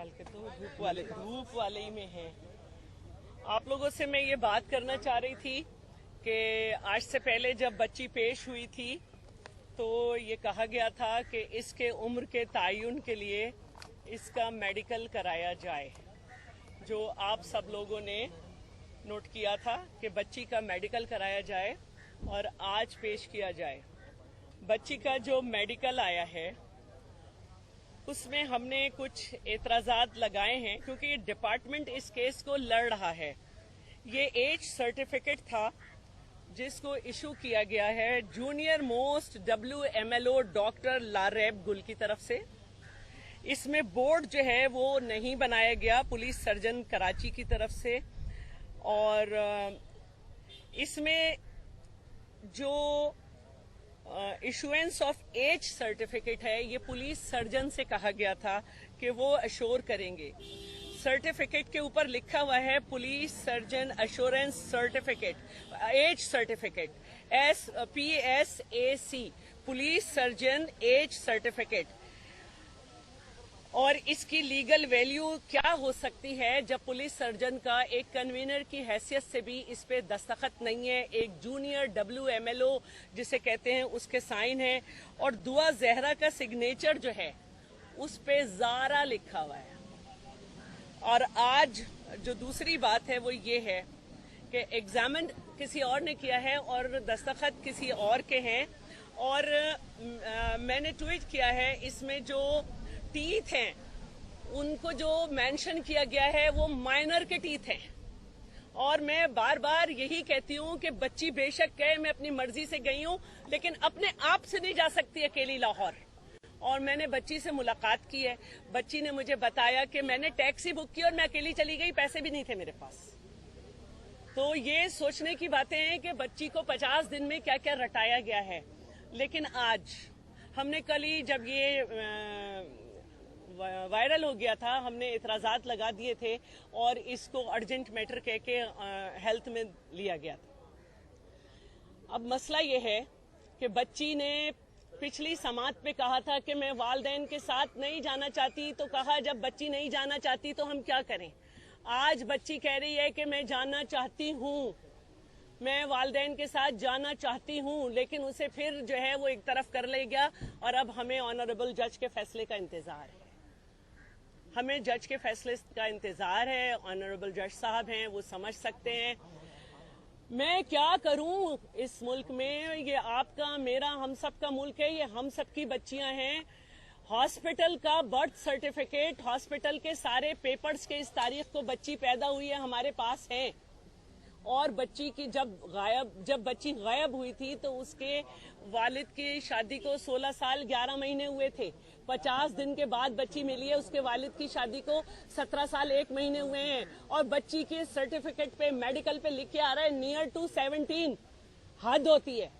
निकाल के तो धूप वाले ही में है। आप लोगों से मैं ये बात करना चाह रही थी कि आज से पहले जब बच्ची पेश हुई थी तो ये कहा गया था कि इसके उम्र के तयन के लिए इसका मेडिकल कराया जाए, जो आप सब लोगों ने नोट किया था कि बच्ची का मेडिकल कराया जाए और आज पेश किया जाए। बच्ची का जो मेडिकल आया है उसमें हमने कुछ एतराज़ात लगाए हैं क्योंकि डिपार्टमेंट इस केस को लड़ रहा है। ये एज सर्टिफिकेट था जिसको इशू किया गया है junior most WMLO doctor Lareb Gul की तरफ से। इसमें बोर्ड जो है वो नहीं बनाया गया पुलिस सर्जन कराची की तरफ से, और इसमें जो इशुएंस ऑफ एज सर्टिफिकेट है ये पुलिस सर्जन से कहा गया था कि वो अश्योर करेंगे। सर्टिफिकेट के ऊपर लिखा हुआ है police surgeon assurance certificate, age certificate, PSAC, police surgeon age certificate. और इसकी लीगल वैल्यू क्या हो सकती है जब पुलिस सर्जन का एक कन्वीनर की हैसियत से भी इस पे दस्तखत नहीं है, एक जूनियर WMLO जिसे कहते हैं उसके साइन है, और दुआ जहरा का सिग्नेचर जो है उस पे ज़ारा लिखा हुआ है। और आज जो दूसरी बात है वो ये है कि एग्जामिन किसी और ने किया है और दस्तखत किसी और के हैं, और मैंने ट्वीट किया है इसमें जो टीथ हैं उनको जो मेंशन किया गया है वो माइनर के टीथ हैं। और मैं बार बार यही कहती हूँ कि बच्ची बेशक कहे मैं अपनी मर्जी से गई हूँ लेकिन अपने आप से नहीं जा सकती अकेली लाहौर। और मैंने बच्ची से मुलाकात की है, बच्ची ने मुझे बताया कि मैंने टैक्सी बुक की और मैं अकेली चली गई, पैसे भी नहीं थे मेरे पास। तो ये सोचने की बातें हैं कि बच्ची को 50 दिन में क्या क्या रटाया गया है। लेकिन आज हमने कल ही जब ये वायरल हो गया था हमने एतराज़ात लगा दिए थे और इसको अर्जेंट मैटर कह के हेल्थ में लिया गया था। अब मसला ये है कि बच्ची ने पिछली समात पे कहा था कि मैं वालदैन के साथ नहीं जाना चाहती, तो कहा जब बच्ची नहीं जाना चाहती तो हम क्या करें। आज बच्ची कह रही है कि मैं जाना चाहती हूँ, मैं वालदैन के साथ जाना चाहती हूँ, लेकिन उसे फिर जो है वो एक तरफ कर ले गया। और अब हमें ऑनरेबल जज के फैसले का इंतजार है, हमें जज के फैसले का इंतजार है। ऑनरेबल जज साहब हैं, वो समझ सकते हैं। मैं क्या करूं इस मुल्क में, ये आपका मेरा हम सब का मुल्क है, ये हम सब की बच्चियां हैं। हॉस्पिटल का बर्थ सर्टिफिकेट, हॉस्पिटल के सारे पेपर्स के इस तारीख को बच्ची पैदा हुई है हमारे पास है। और बच्ची की जब बच्ची गायब हुई थी तो उसके वालिद की शादी को 16 साल 11 महीने हुए थे। 50 दिन के बाद बच्ची मिली है, उसके वालिद की शादी को 17 साल 1 महीने हुए हैं। और बच्ची के सर्टिफिकेट पे मेडिकल पे लिख के आ रहा है नियर टू 17। हद होती है।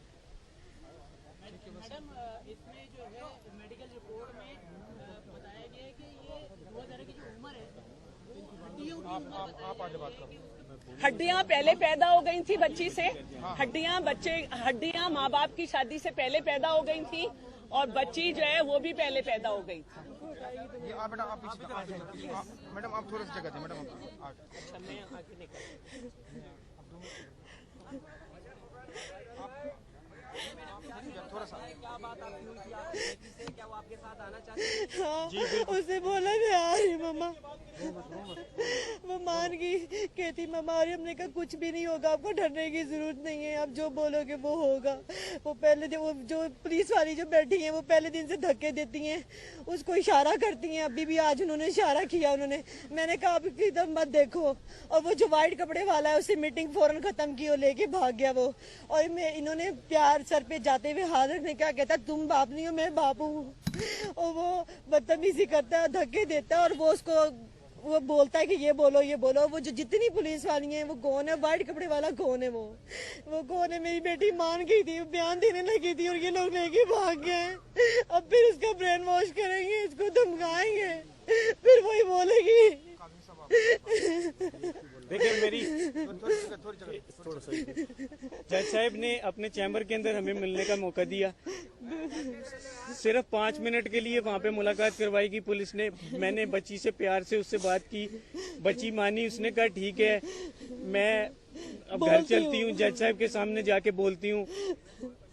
मैडम, इसमें जो है मेडिकल रिपोर्ट में बताया गया है कि ये 2000 की जो उम्र है हड्डियां पहले पैदा हो गई थी बच्ची से, हड्डियां माँ बाप की शादी से पहले पैदा हो गई थी, और बच्ची जो है वो भी पहले पैदा हो गई थी। मैडम आप थोड़ा सा जगह दें मैडम। अच्छा मैं आगे निकल थोड़ा सा। क्या बात आपकी हुई थी आपकी से, क्या वो आपके साथ आना चाहती है? हाँ, उसने बोला मैं आ रही मम्मा, वो मान गई, कहती मम्मा और हमने कहा कुछ भी नहीं होगा, आपको डरने की जरूरत नहीं है, आप जो बोलोगे वो होगा। वो पहले दिन वो जो पुलिस वाली जो बैठी है वो पहले दिन से धक्के देती हैं, उसको इशारा करती हैं। अभी भी आज उन्होंने इशारा किया, उन्होंने, मैंने कहा आप इधर मत देखो। और वो जो वाइट कपड़े वाला है उससे मीटिंग फौरन खत्म की और लेके भाग गया वो। और मैं इन्होंने प्यार सर पे जाते हुए हाथ रखने क्या कहता तुम बाप नहीं हो मैं बाप हूँ। और वो बदतमीजी करता है, धक्के देता है, और वो उसको वो बोलता है कि ये बोलो ये बोलो। वो जो जितनी पुलिस वाली हैं वो कौन है, व्हाइट कपड़े वाला कौन है, वो कौन है। मेरी बेटी मान गई थी, बयान देने लगी थी और ये लोग लेके भाग गए। अब फिर उसका ब्रेन वॉश करेंगे, इसको धमकाएंगे, फिर वही बोलेगी। देखिए मेरी जज साहब ने अपने चैम्बर के अंदर हमें मिलने का मौका दिया। सिर्फ 5 मिनट के लिए वहाँ पे मुलाकात करवाई की पुलिस ने। मैंने बच्ची से प्यार से उससे बात की, बच्ची मानी। उसने कहा ठीक है मैं अब घर चलती हूँ, जज साहब के सामने जाके बोलती हूँ।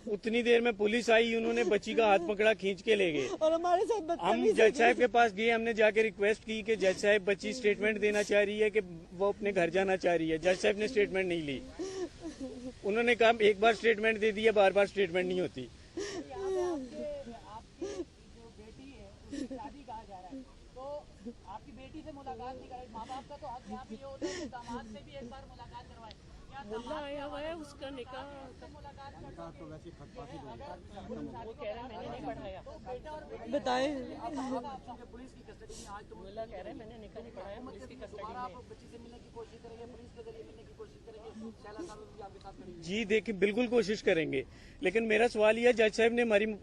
उतनी देर में पुलिस आई, उन्होंने बच्ची का हाथ पकड़ा, खींच के ले गए और हमारे साथ हम जज साहब के पास गए। हमने जाके रिक्वेस्ट की कि जज साहब बच्ची स्टेटमेंट देना चाह रही है कि वो अपने घर जाना चाह रही है। जज साहब ने स्टेटमेंट नहीं ली। उन्होंने कहा एक बार स्टेटमेंट दे दी है, बार बार स्टेटमेंट नहीं होती। आपकी जो बेटी है उसकी शादी कहा जा रहा है, तो आपकी बेटी से मुलाकात नहीं कराई। माँ बाप का तो हक यहाँ पे ये होता है कि दामाद से भी एक बार मुलाकात करवाए। क्या मुल्ला आया हुआ है, उसका निकाह मुलाकात तो वैसे ही फटफाटी वो कह रहा है मैंने नहीं पढ़ाया। बताएं। पुलिस की कस्टडी में आज मुल्ला कह रहा है मैंने निकाह नहीं पढ़ाया, पुलिस की कस्टडी में। आप बच्ची से मिलने की कोशिश करेंगे, पुलिस के जरिए मिलने की कोशिश करेंगे। शैला साहब भी आपके साथ खड़ी जी देखिए बिल्कुल कोशिश करेंगे, लेकिन मेरा सवाल यह जज साहब ने हमारी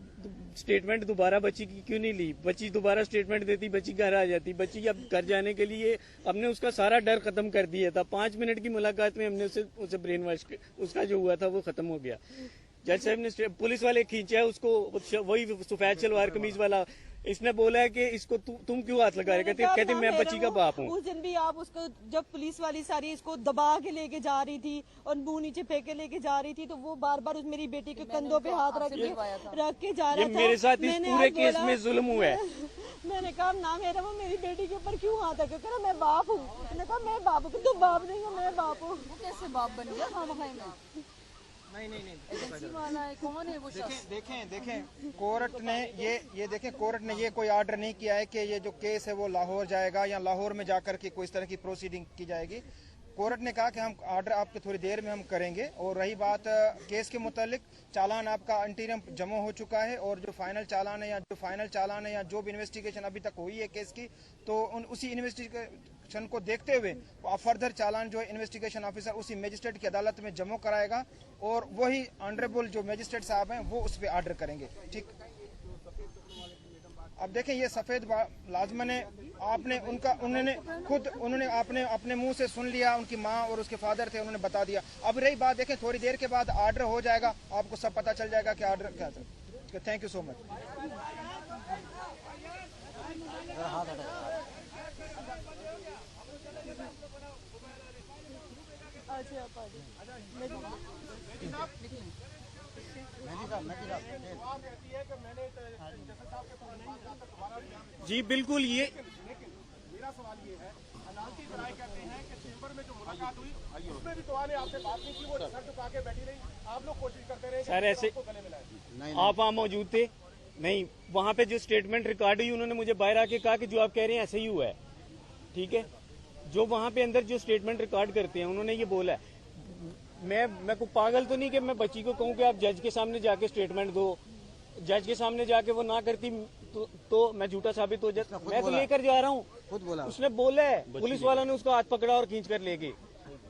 स्टेटमेंट दोबारा बच्ची की क्यों नहीं ली? बच्ची दोबारा स्टेटमेंट देती, बच्ची घर आ जाती। बच्ची अब घर जाने के लिए हमने उसका सारा डर खत्म कर दिया था। 5 मिनट की मुलाकात में हमने उसे ब्रेन वॉश उसका जो हुआ था वो खत्म हो गया। जज साहब ने पुलिस वाले खींचा है उसको, वही सफेद शलवार कमीज वाला। इसने बोला है कि इसको तुम क्यों हाथ लगा रहे? कहते मैं बच्ची का बाप हूँ। उस दिन भी आप उसको जब पुलिस वाली सारी इसको दबा के लेके जा रही थी और मुंह नीचे फेंक के लेके जा रही थी, तो वो बार बार उस मेरी बेटी के कंधों पे हाथ रख के जा रहा ये था। मेरे साथ इस मैंने पूरे आज केस बोला- में जुल्म हुआ है। मैंने कहा ना मेरा वो मेरी बेटी के ऊपर क्यों हाथ रखे? कह रहा मैं बाप हूँ। मैंने कहा मैं बाप हूँ। तू बाप नहीं हो, मैं बाप हूँ। वो कैसे बाप बन गया खामा खाई में? नहीं एजेंसी वाला है, कौन है वो शख्स? देखें कोर्ट ने ये देखें कोर्ट ने ये कोई ऑर्डर नहीं किया है कि ये जो केस है वो लाहौर जाएगा या लाहौर में जाकर के कोई इस तरह की प्रोसीडिंग की जाएगी। कोर्ट ने कहा कि हम ऑर्डर आपके थोड़ी देर में हम करेंगे। और रही बात केस के मुतालिक, चालान आपका अंतरिम जमा हो चुका है और जो फाइनल चालान है या जो भी इन्वेस्टिगेशन अभी तक हुई है केस की, तो उसी इन्वेस्टिगेशन को देखते हुए फर्दर चालान जो है इन्वेस्टिगेशन ऑफिसर उसी मजिस्ट्रेट की अदालत में जमा कराएगा और वही ऑनरेबल जो मजिस्ट्रेट साहब हैं वो उस पर ऑर्डर करेंगे। ठीक, अब देखें ये सफेद लाजमन है। उन्होंने आपने अपने मुंह से सुन लिया, उनकी माँ और उसके फादर थे, उन्होंने बता दिया। अब रही बात, देखें थोड़ी देर के बाद ऑर्डर हो जाएगा, आपको सब पता चल जाएगा कि ऑर्डर क्या था। Thank you so much. जी बिल्कुल, ये मेरा सवाल ये है, अदालती राय कहते हैं कि चेंबर में जो मुलाकात हुई उसमें भी तो ने आपसे बात नहीं की, वो सर झुका के बैठी रही, आप लोग कोशिश करते रहे सर ऐसे गले मिलाए। आप वहाँ मौजूद थे नहीं? वहाँ पे जो स्टेटमेंट रिकॉर्ड हुई उन्होंने मुझे बाहर आके कहा कि जो आप कह रहे हैं ऐसे ही हुआ है। ठीक है, जो वहाँ पे अंदर जो स्टेटमेंट रिकॉर्ड करते हैं उन्होंने ये बोला है। मैं को पागल तो नहीं कि मैं बच्ची को कहूँ कि आप जज के सामने जाके स्टेटमेंट दो। जज के सामने जाके वो ना करती तो मैं झूठा साबित हो जाता। मैं तो लेकर जा रहा हूँ, खुद बोला उसने बोला है। पुलिस वालों ने उसका हाथ पकड़ा और खींच कर ले गए।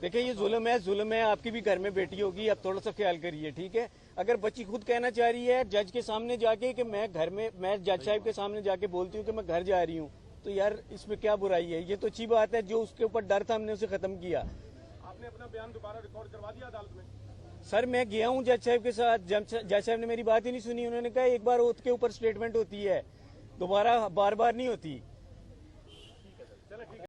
देखिए ये जुल्म है। आपकी भी घर में बेटी होगी, आप थोड़ा सा ख्याल करिए। ठीक है, अगर बच्ची खुद कहना चाह रही है जज के सामने जाके कि मैं जज साहब के सामने जाके बोलती हूँ कि मैं घर जा रही हूँ, तो यार इसमें क्या बुराई है? ये तो अच्छी बात है। जो उसके ऊपर डर था हमने उसे खत्म किया। आपने अपना बयान दोबारा रिकॉर्ड करवा दिया अदालत में? सर मैं गया हूँ जज साहब के साथ, जज साहब ने मेरी बात ही नहीं सुनी। उन्होंने कहा एक बार ओथ के ऊपर स्टेटमेंट होती है, दोबारा बार बार नहीं होती।